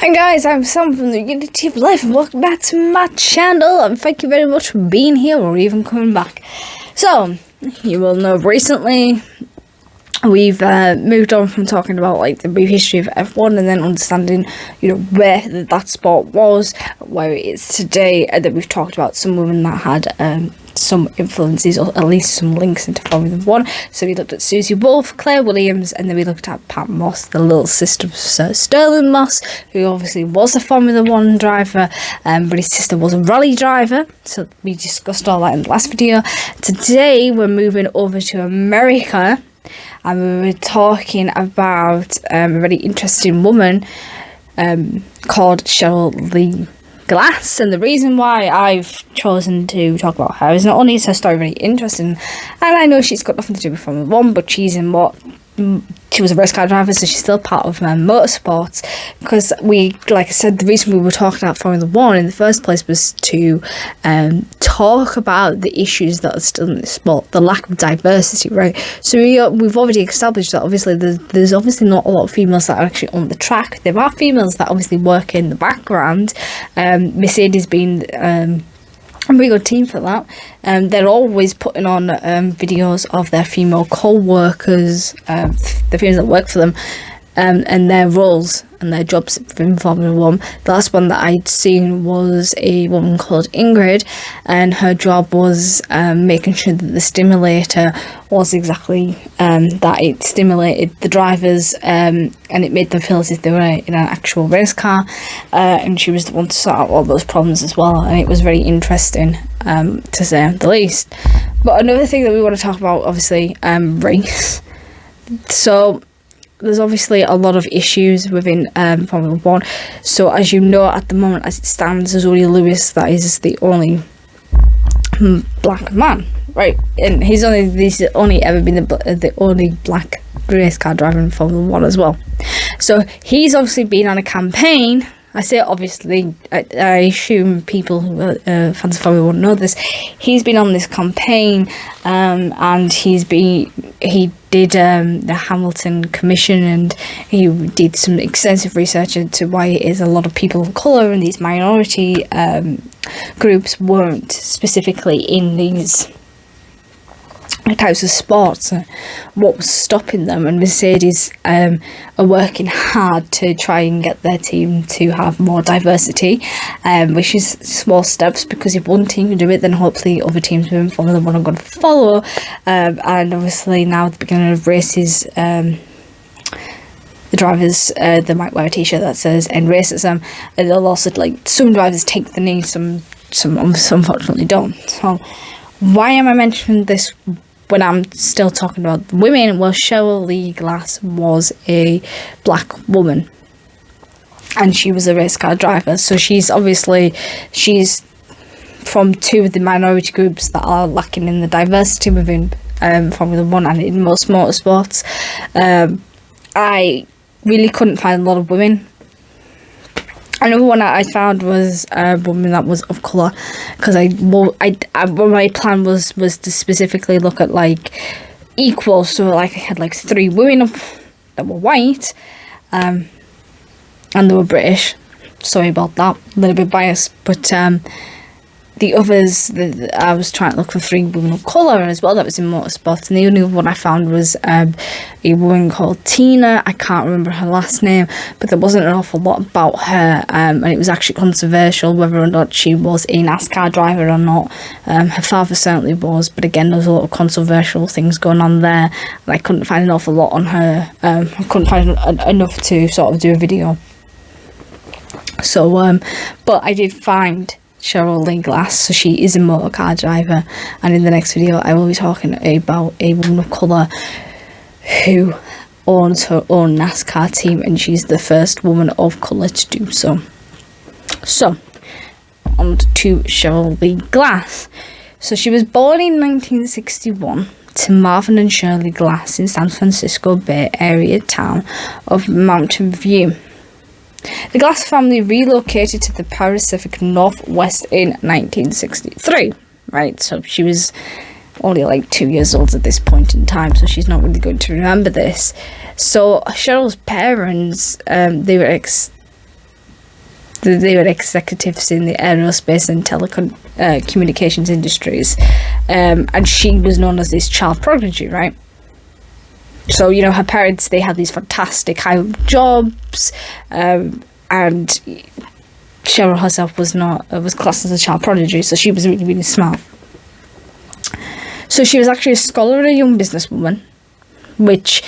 Hi guys, I'm Sam from the Unity of Life and welcome back to my channel, and thank you very much for being here or even coming back. So, you will know recently we've moved on from talking about like the brief history of F1 and then understanding, where that sport was, where it is today, and then we've talked about some women that had some influences or at least some links into Formula 1. So we looked at Susie Wolff, Claire Williams, and then we looked at Pat Moss, the little sister of Sir Sterling Moss, who obviously was a Formula 1 driver, but his sister was a rally driver. So we discussed all that in the last video. Today we're moving over to America, and we were talking about a very interesting woman called Cheryl Lee Glass. And the reason why I've chosen to talk about her is not only is her story very interesting, and I know she's got nothing to do with Formula 1, but she was a race car driver, so she's still part of motorsports. Because like I said, the reason we were talking about Formula 1 in the first place was to talk about the issues that are still in the sport, the lack of diversity, right? So we've already established that obviously there's obviously not a lot of females that are actually on the track. There are females that obviously work in the background. Mercedes being a really good team for that. They're always putting on videos of their female co-workers, the females that work for them, and their roles and their jobs in Formula 1. The last one that I'd seen was a woman called Ingrid, and her job was making sure that the stimulator was exactly that it stimulated the drivers, and it made them feel as if they were in an actual race car, and she was the one to sort out all those problems as well, and it was very interesting, to say the least. But another thing that we want to talk about, obviously, race. So there's obviously a lot of issues within Formula 1. So as you know, at the moment, as it stands, there's only Lewis that is the only black man, right? And he's only ever been the only black race car driver in Formula 1 as well. So he's obviously been on a campaign. I say obviously, I assume people who are fans of Formula 1 know this. He's been on this campaign, and he did the Hamilton Commission, and he did some extensive research into why it is a lot of people of colour and these minority groups weren't specifically in these types of sports, what was stopping them. And Mercedes are working hard to try and get their team to have more diversity, which is small steps, because if one team can do it, then hopefully other teams within Formula 1 are going to follow. And obviously now at the beginning of races, the drivers, they might wear a t-shirt that says "End Racism," and they'll also, like, some drivers take the knee, some unfortunately don't. So why am I mentioning this when I'm still talking about women? Well, Cheryl Lee Glass was a black woman, and she was a race car driver. So she's from two of the minority groups that are lacking in the diversity within Formula 1 and in most motorsports. I really couldn't find a lot of women. Another one that I found was a woman that was of colour, because my plan was to specifically look at like equal. So like I had like 3 women that were white, and they were British. Sorry about that, a little bit biased, but the others, I was trying to look for 3 women of colour as well that was in motorsports, and the only one I found was a woman called Tina. I can't remember her last name, but there wasn't an awful lot about her, and it was actually controversial whether or not she was a NASCAR driver or not. Her father certainly was, but again, there's a lot of controversial things going on there, and I couldn't find an awful lot on her. I couldn't find enough to sort of do a video. So, but I did find Cheryl Lee Glass, so she is a motor car driver, and in the next video I will be talking about a woman of colour who owns her own NASCAR team, and she's the first woman of colour to do so. So, on to Cheryl Lee Glass. So she was born in 1961 to Marvin and Shirley Glass in San Francisco Bay Area town of Mountain View. The Glass family relocated to the Pacific Northwest in 1963, right? So she was only like 2 years old at this point in time, so she's not really going to remember this. So Cheryl's parents, they were They were executives in the aerospace and telecommunications industries, and she was known as this child prodigy, right? So, you know, her parents, they had these fantastic high jobs, and Cheryl herself was classed as a child prodigy, so she was really, really smart. So she was actually a scholar and a young businesswoman, which,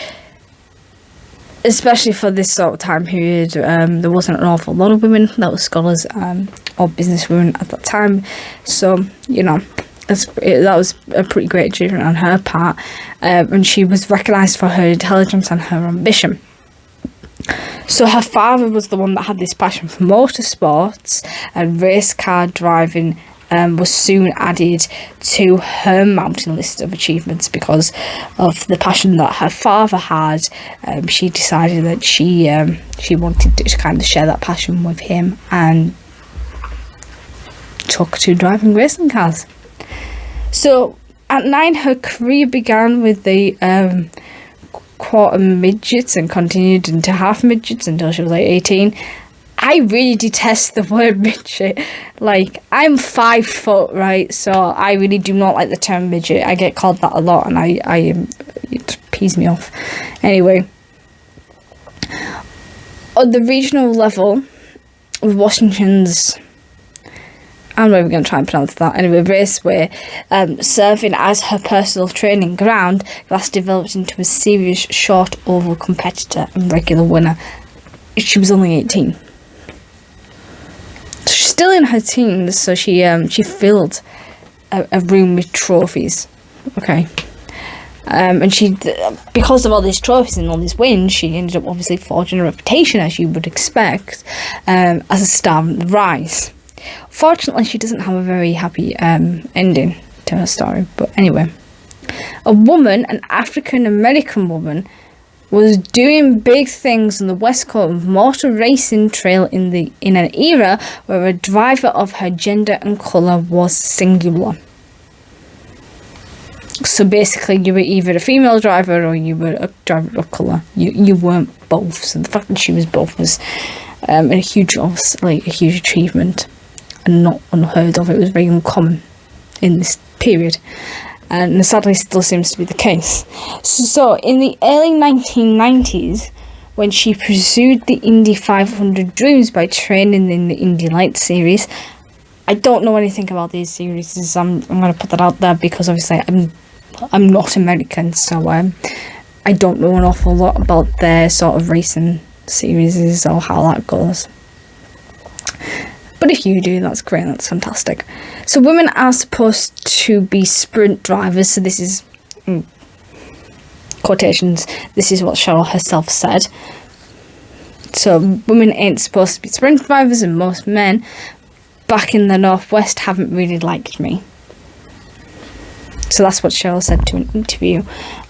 especially for this sort of time period, there wasn't an awful lot of women that were scholars or businesswomen at that time. So, you know, that was a pretty great achievement on her part, and she was recognised for her intelligence and her ambition. So her father was the one that had this passion for motorsports, and race car driving was soon added to her mountain list of achievements because of the passion that her father had. She decided that she wanted to kind of share that passion with him and took to driving racing cars. So at 9, her career began with the quarter midgets and continued into half midgets until she was like 18. I really detest the word midget. Like, I'm 5 foot, right? So I really do not like the term midget. I get called that a lot, and it pees me off. Anyway, on the regional level, with Washington's, I'm not even going to try and pronounce that. Anyway, Raceway, serving as her personal training ground, Glass developed into a serious short oval competitor and regular winner. She was only 18. So she's still in her teens, so she filled a room with trophies. Okay. And she, because of all these trophies and all these wins, she ended up obviously forging a reputation, as you would expect, as a star on the rise. Fortunately, she doesn't have a very happy ending to her story. But anyway, a woman, an African-American woman, was doing big things on the West Coast motor racing trail in an era where a driver of her gender and colour was singular. So basically, you were either a female driver or you were a driver of colour. You weren't both. So the fact that she was both was a huge achievement and not unheard of. It was very uncommon in this period, and sadly still seems to be the case. So in the early 1990s, when she pursued the Indy 500 dreams by training in the Indy Lights series, I don't know anything about these series. I'm going to put that out there because obviously I'm not American, so I don't know an awful lot about their sort of racing series or how that goes. But if you do, that's great, that's fantastic. So women are supposed to be sprint drivers, so this is, quotations, this is what Cheryl herself said. So women ain't supposed to be sprint drivers, and most men back in the Northwest haven't really liked me. So that's what Cheryl said to an interview,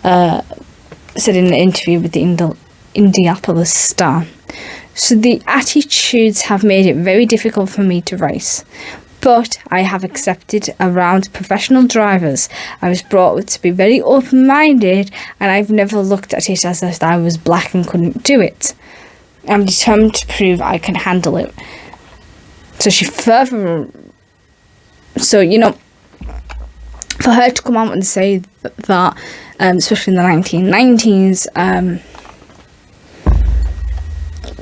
said in an interview with the Indianapolis Star. So the attitudes have made it very difficult for me to race, but I have accepted around professional drivers. I was brought up to be very open-minded, and I've never looked at it as if I was black and couldn't do it. I'm determined to prove I can handle it. So you know, for her to come out and say that, especially in the 1990s,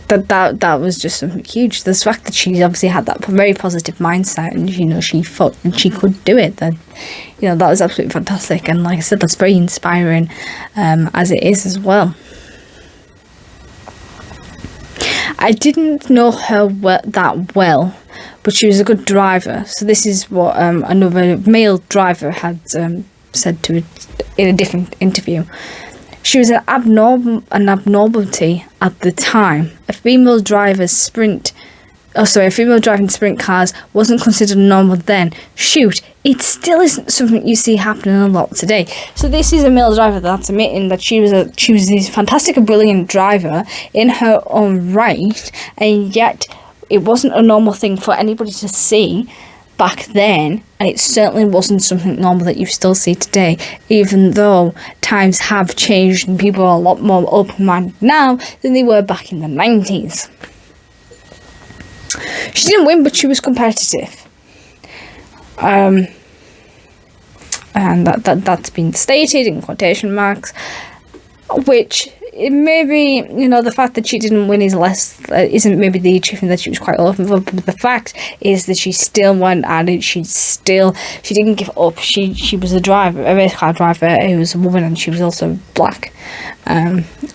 that was just something huge. The fact that she obviously had that very positive mindset, and you know, she thought that she could do it, then, you know, that was absolutely fantastic. And like I said, that's very inspiring, as it is as well. I didn't know her that well, but she was a good driver. So this is what another male driver had said to it in a different interview. She was an abnormality at the time. A female driving sprint cars wasn't considered normal then. Shoot, it still isn't something you see happening a lot today. So this is a male driver that's admitting that she was this fantastic and brilliant driver in her own right, and yet it wasn't a normal thing for anybody to see back then, and it certainly wasn't something normal that you still see today, even though times have changed and people are a lot more open-minded now than they were back in the 90s. She didn't win, but she was competitive. And that's been stated in quotation marks, which maybe, the fact that she didn't win isn't maybe the achievement that she was quite looking for, but the fact is that she still went at it. She didn't give up. She was a race car driver who was a woman, and she was also black.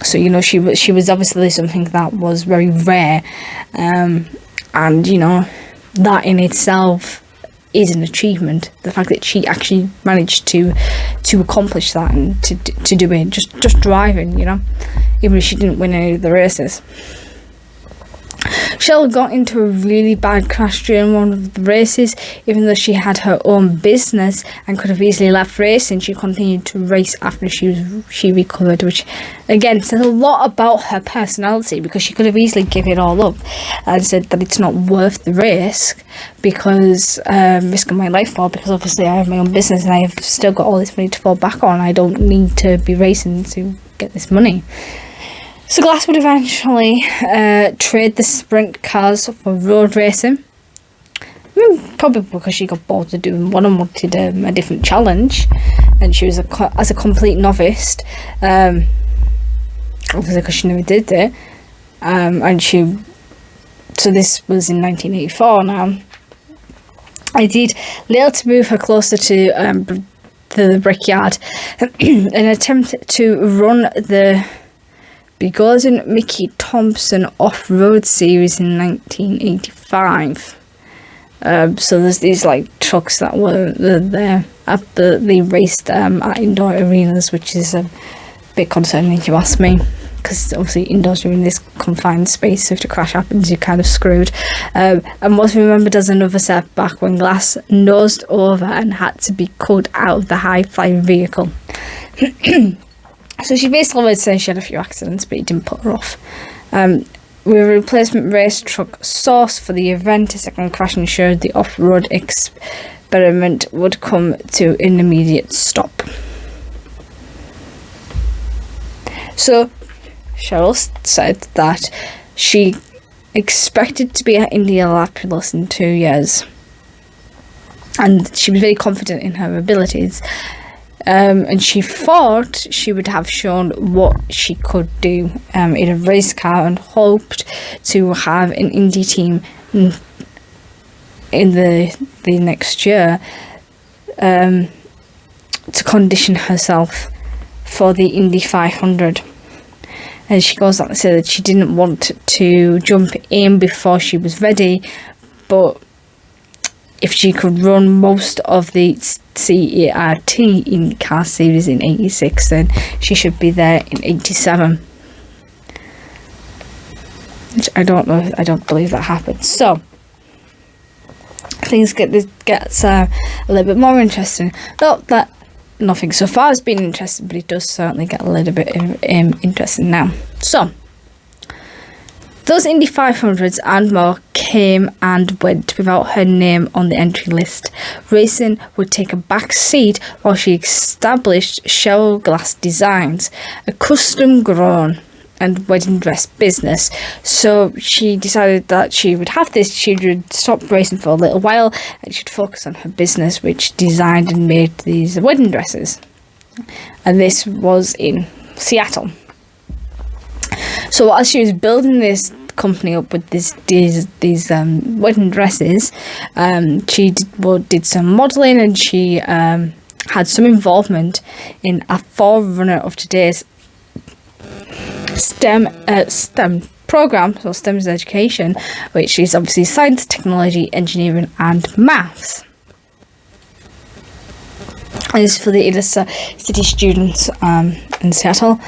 So she was obviously something that was very rare, and that in itself is an achievement. The fact that she actually managed to accomplish that and to do it just driving, even if she didn't win any of the races. Cheryl got into a really bad crash during one of the races. Even though she had her own business and could have easily left racing, she continued to race after she recovered, which again says a lot about her personality, because she could have easily given it all up and said that it's not worth the risk, because risking my life for, because obviously I have my own business and I have still got all this money to fall back on. I don't need to be racing to get this money. So Glass would eventually trade the sprint cars for road racing. Probably because she got bored of doing one and wanted a different challenge, and she was as a complete novice, obviously because she never did it, so this was in 1984 now. I did little to move her closer to the brickyard, an attempt to run the Begausen Mickey Thompson off-road series in 1985. So there's these trucks that were there they raced at indoor arenas, which is a bit concerning if you ask me, because obviously indoors you're in this confined space, so if the crash happens you're kind of screwed. And what's remembered as another setback when Glass nosed over and had to be cut out of the high-flying vehicle. So she basically would say she had a few accidents, but it didn't put her off. With a replacement race truck source for the event, a second crash ensured the off-road experiment would come to an immediate stop. So Cheryl said that she expected to be at Indianapolis in 2 years, and she was very confident in her abilities. And she thought she would have shown what she could do in a race car, and hoped to have an Indy team in the next year to condition herself for the Indy 500. And she goes on to say that she didn't want to jump in before she was ready, but if she could run most of the CERT in car series in 86, then she should be there in 87. Which I don't know, I don't believe that happened. So things gets a little bit more interesting. Not that nothing so far has been interesting, but it does certainly get a little bit interesting now. So those Indy 500s and more came and went without her name on the entry list. Racing would take a back seat while she established Cheryl Glass Designs, a custom-grown and wedding dress business. So she decided that she would stop racing for a little while and she'd focus on her business, which designed and made these wedding dresses. And this was in Seattle. So as she was building this company up with these wedding dresses, she did some modelling, and she had some involvement in a forerunner of today's STEM program. So STEM is education, which is obviously science, technology, engineering and maths. And this is for the inner city students in Seattle.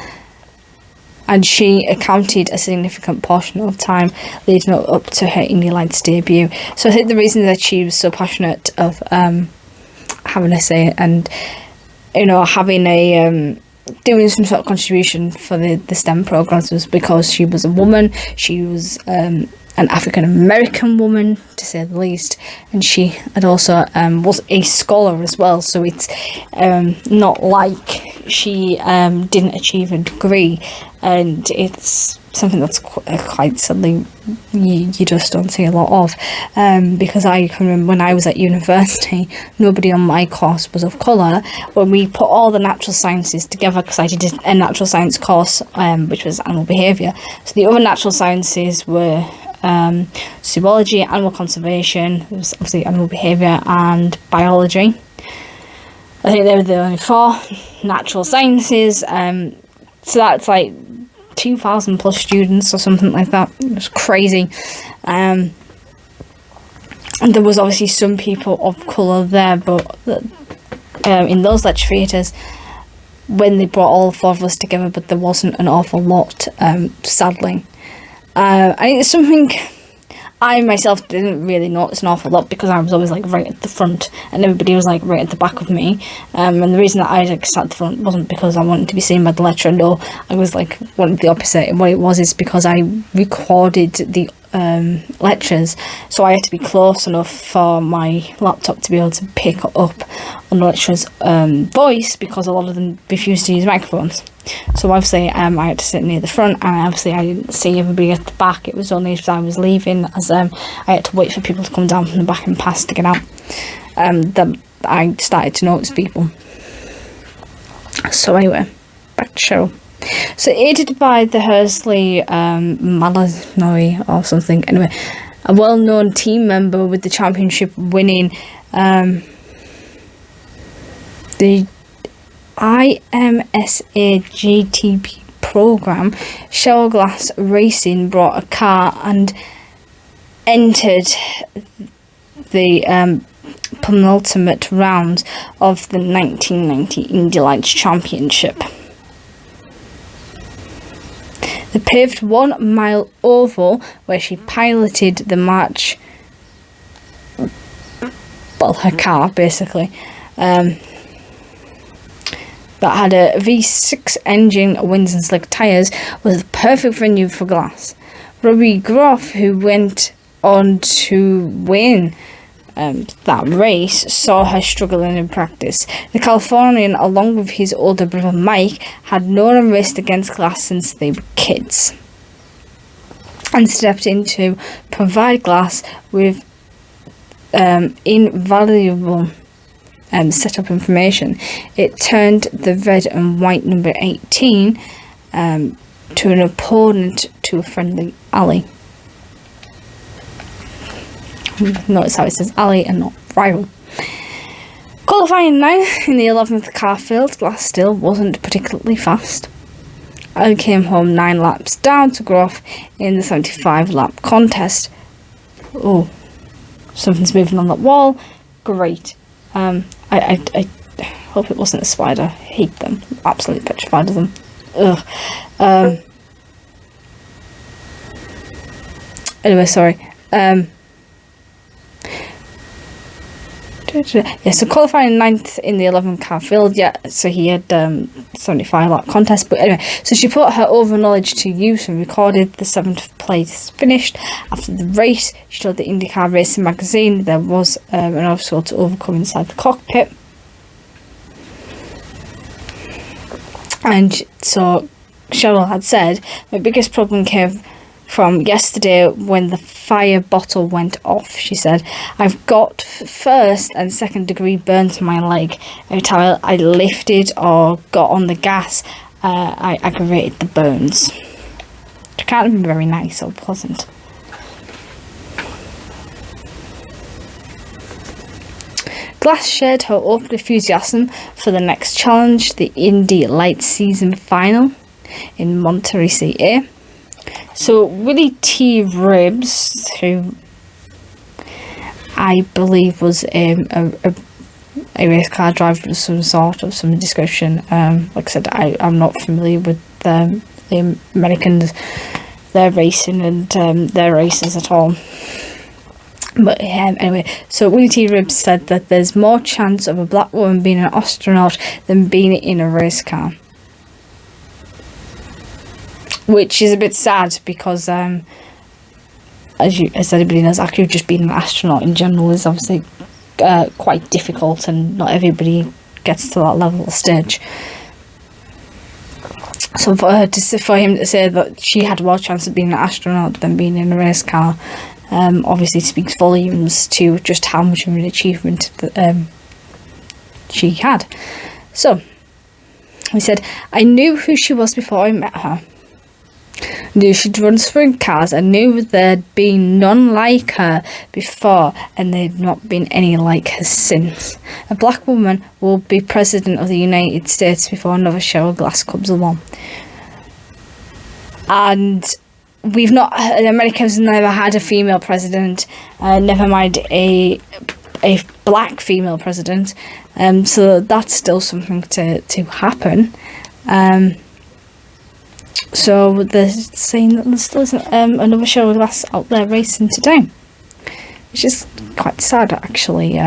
And she accounted a significant portion of time leading up to her Indy Lights debut. So I think the reason that she was so passionate of having a say and having a doing some sort of contribution for the STEM programs was because she was a woman. She was an African American woman, to say the least, and she had also was a scholar as well. So it's not like she didn't achieve a degree, and it's something that's quite something you just don't see a lot of, because I can remember when I was at university, nobody on my course was of colour. When we put all the natural sciences together, because I did a natural science course, which was animal behaviour, so the other natural sciences were zoology, animal conservation, there was obviously animal behaviour, and biology. I think they were the only 4 natural sciences, so that's like 2,000 plus students or something like that. It was crazy. And there was obviously some people of colour there, but in those lecture theatres, when they brought all 4 of us together, but there wasn't an awful lot, sadly. I think it's something I myself didn't really notice an awful lot, because I was always like right at the front and everybody was like right at the back of me, and the reason that I like sat at the front wasn't because I wanted to be seen by the lecturer. No, I was like wanted the opposite, and what it was is because I recorded the lectures, so I had to be close enough for my laptop to be able to pick up on the lecturer's voice, because a lot of them refused to use microphones. So obviously I had to sit near the front, and obviously I didn't see everybody at the back. It was only as I was leaving, as I had to wait for people to come down from the back and pass to get out, that I started to notice people. So anyway, back to Cheryl. So aided by the Hursley Malinoi or something, anyway, a well-known team member with the championship winning the IMSA GTP program, Cheryl Glass Racing brought a car and entered the penultimate round of the 1990 Indy Lights Championship. The paved 1 mile oval where she piloted the match, well, her car basically, that had a V6 engine, winds and slick tyres, was the perfect venue for Glass. Robbie Groff, who went on to win that race, saw her struggling in practice. The Californian, along with his older brother Mike, had known and raced against Glass since they were kids, and stepped in to provide Glass with invaluable setup information. It turned the red and white number 18 to an opponent to a friendly ally. Notice how it says ally and not rival. Qualifying 9th in the 11th car field, Glass still wasn't particularly fast. I came home 9 laps down to Groff in the 75 lap contest. Oh, something's moving on that wall. Great. I hope it wasn't a spider. I hate them. Absolutely petrified of them. Ugh. Anyway, sorry. Yeah, so qualifying 9th in the 11 car field, yeah, so he had 75 lap contest, but anyway, so she put her over knowledge to use and recorded the 7th place finished. After the race, she told the IndyCar Racing magazine there was an obstacle to overcome inside the cockpit. And so Cheryl had said, my biggest problem came from yesterday when the fire bottle went off. She said, I've got first and second degree burns on my leg. Every time I lifted or got on the gas, I aggravated the burns. Which can't be very nice or pleasant. Glass shared her open enthusiasm for the next challenge, the Indy Lights season final in Monterey, CA. So Willie T. Ribbs, who I believe was a race car driver of some sort, of some description. Like I said, I'm not familiar with the Americans, their racing and their races at all. But anyway, so Willie T. Ribbs said that there's more chance of a black woman being an astronaut than being in a race car. Which is a bit sad because as anybody knows, actually just being an astronaut in general is obviously quite difficult, and not everybody gets to that level of stage. So for him to say that she had more chance of being an astronaut than being in a race car, obviously speaks volumes to just how much of an achievement she had. So he said, "I knew who she was before I met her. Knew she'd run sprint cars. I knew there'd been none like her before, and there'd not been any like her since. A black woman will be president of the United States before another Cheryl Glass comes along." And America's never had a female president, never mind a black female president, so that's still something to happen. So they're saying that there still isn't another Cheryl Glass out there racing today, which is quite sad, actually.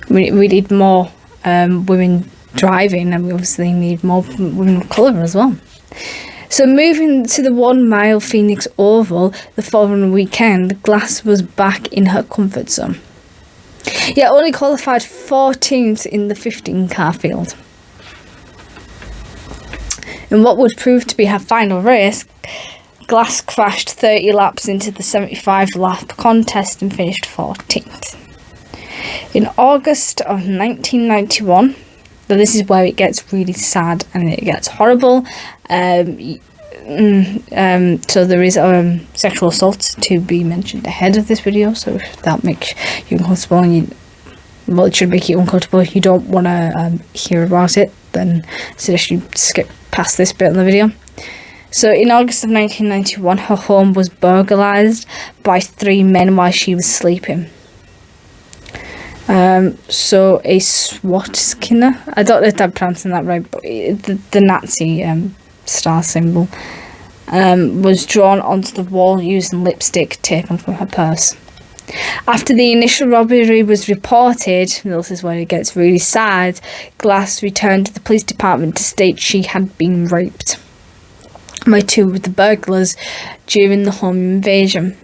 We need more women driving, and we obviously need more women of colour as well. So moving to the 1 mile Phoenix Oval the following weekend, Glass was back in her comfort zone. Yet only qualified 14th in the 15 car field. In what would prove to be her final race, Glass crashed 30 laps into the 75 lap contest and finished 14th. In August of 1991, so this is where it gets really sad and it gets horrible. So there is sexual assault to be mentioned ahead of this video, so if that makes you uncomfortable, and it should make you uncomfortable, if you don't want to hear about it, then I suggest you skip past this bit in the video. So in August of 1991, her home was burglarized by 3 men while she was sleeping. So a swastika, I don't know if I'm pronouncing that right, but the Nazi star symbol was drawn onto the wall using lipstick taken from her purse. After the initial robbery was reported, this is where it gets really sad, Glass returned to the police department to state she had been raped by 2 of the burglars during the home invasion.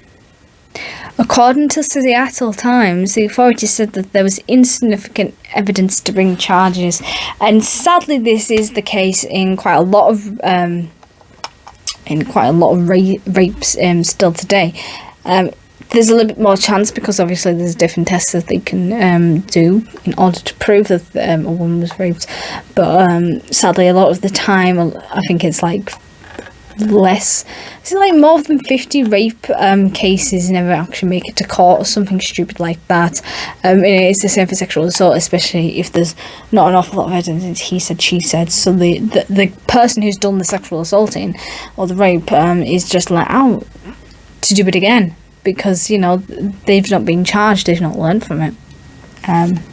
According to the Seattle Times, the authorities said that there was insufficient evidence to bring charges, and sadly this is the case in quite a lot of rapes still today. There's a little bit more chance because obviously there's different tests that they can do in order to prove that a woman was raped, but sadly a lot of the time I think it's like less, is it like more than 50 rape cases never actually make it to court or something stupid like that. And it's the same for sexual assault, especially if there's not an awful lot of evidence. He said, she said. So the person who's done the sexual assaulting or the rape is just let out to do it again, because they've not been charged, they've not learned from it. And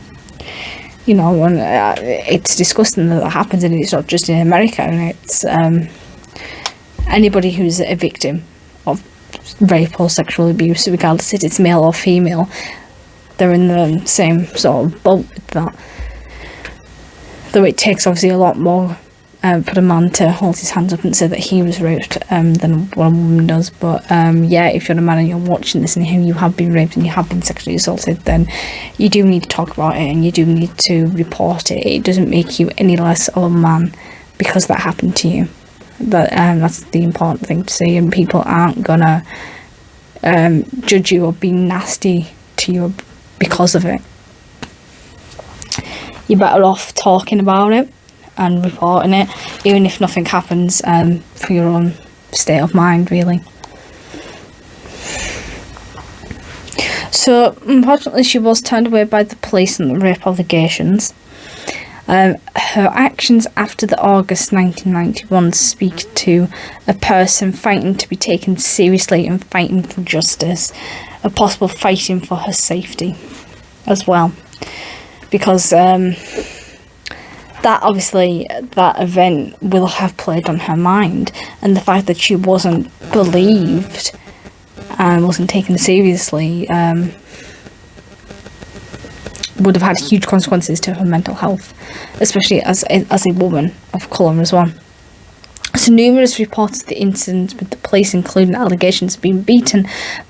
it's disgusting that happens, and it's not just in America, and it's anybody who's a victim of rape or sexual abuse, regardless if it's male or female, they're in the same sort of boat with that. Though it takes obviously a lot more for a man to hold his hands up and say that he was raped than what a woman does. But yeah, if you're a man and you're watching this and you have been raped and you have been sexually assaulted, then you do need to talk about it and you do need to report it. It doesn't make you any less of a man because that happened to you. But that's the important thing to say, and people aren't gonna judge you or be nasty to you because of it. You're better off talking about it and reporting it, even if nothing happens, for your own state of mind, really. So unfortunately she was turned away by the police on the rape allegations. Her actions after the August 1991 speak to a person fighting to be taken seriously and fighting for justice, a possible fighting for her safety as well, because that obviously, that event will have played on her mind, and the fact that she wasn't believed and wasn't taken seriously would have had huge consequences to her mental health, especially as a woman of colour as well. So numerous reports of the incident with the police, including allegations of being beaten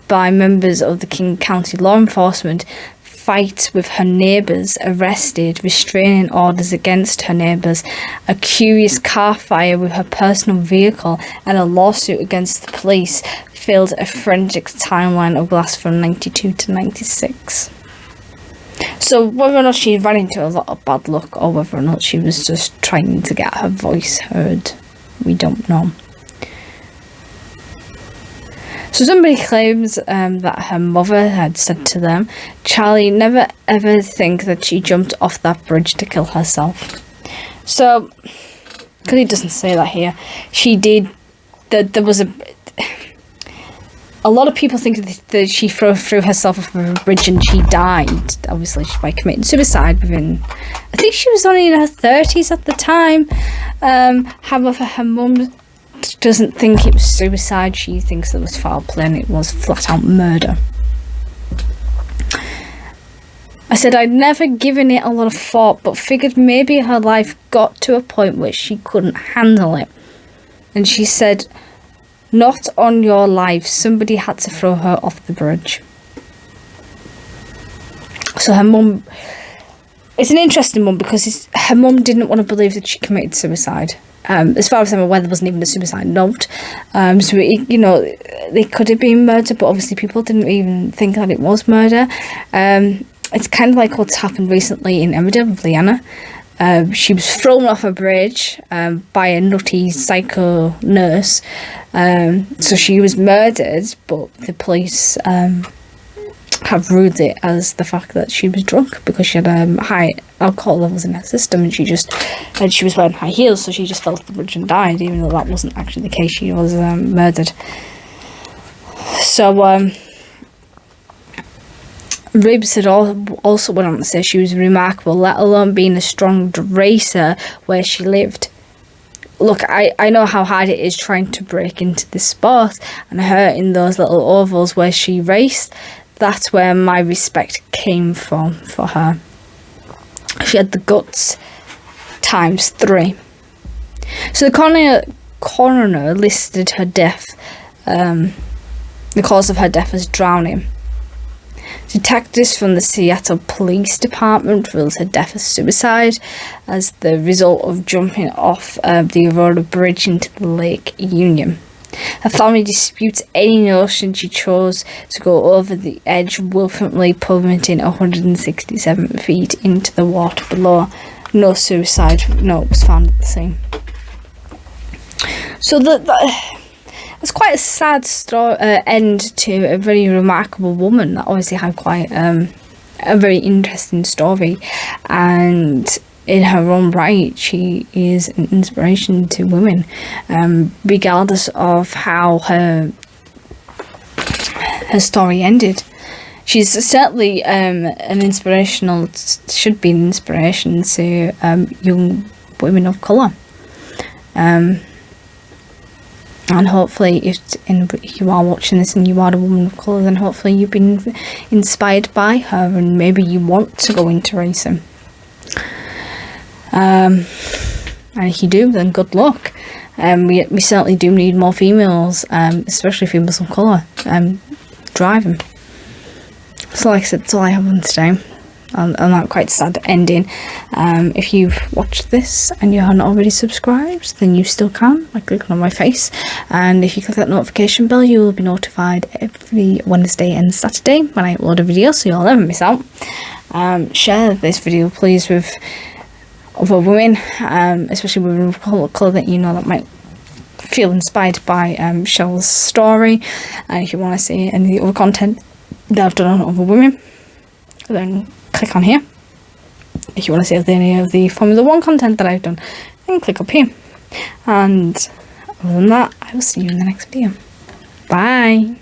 by members of the King County law enforcement, fights with her neighbours, arrested, restraining orders against her neighbours, a curious car fire with her personal vehicle, and a lawsuit against the police filled a forensic timeline of Glass from 92 to 96. So whether or not she ran into a lot of bad luck, or whether or not she was just trying to get her voice heard, we don't know. So somebody claims that her mother had said to them, "Charlie, never ever think that she jumped off that bridge to kill herself." So, because he doesn't say that here, she did. There was a lot of people think that she threw herself off a bridge and she died, obviously by committing suicide within, I think she was only in her 30s at the time. However, her mum doesn't think it was suicide. She thinks there was foul play and it was flat out murder. I said I'd never given it a lot of thought, but figured maybe her life got to a point where she couldn't handle it. And she said, "Not on your life. Somebody had to throw her off the bridge." So her mum, it's an interesting one because her mum didn't want to believe that she committed suicide. As far as I'm aware, there wasn't even a suicide note. So, they could have been murder, but obviously people didn't even think that it was murder. It's kind of like what's happened recently in Emmerdale with Leanna. She was thrown off a bridge by a nutty psycho nurse. So she was murdered, but the police have ruled it as the fact that she was drunk because she had high alcohol levels in her system, and she was wearing high heels, so she just fell off the bridge and died, even though that wasn't actually the case. She was murdered. So Ribs had also went on to say she was remarkable, let alone being a strong racer where she lived. Look, I know how hard it is trying to break into this sport, and her in those little ovals where she raced, that's where my respect came from for her. She had the guts times 3. So the coroner listed her death, the cause of her death as drowning. Detectives from the Seattle Police Department ruled her death as suicide as the result of jumping off the Aurora Bridge into the Lake Union. Her family disputes any notion she chose to go over the edge, willfully plummeting 167 feet into the water below. No suicide note was found at the scene. So it's quite a sad end to a very remarkable woman that obviously had quite a very interesting story, and in her own right she is an inspiration to women, regardless of how her story ended. She's certainly should be an inspiration to young women of colour. And hopefully if you are watching this and you are a woman of colour, then hopefully you've been inspired by her and maybe you want to go into racing. And if you do, then good luck. We certainly do need more females, especially females of colour, driving. So like I said, that's all I have on today. And that quite sad ending. If you've watched this and you haven't already subscribed, then you still can by clicking on my face, and if you click that notification bell, you will be notified every Wednesday and Saturday when I upload a video, so you'll never miss out. Share this video please with other women, especially women of colour that you know that might feel inspired by Cheryl's story. And if you want to see any other content that I've done on other women, then click on here. If you want to see any of the Formula 1 content that I've done, then click up here. And other than that, I will see you in the next video. Bye.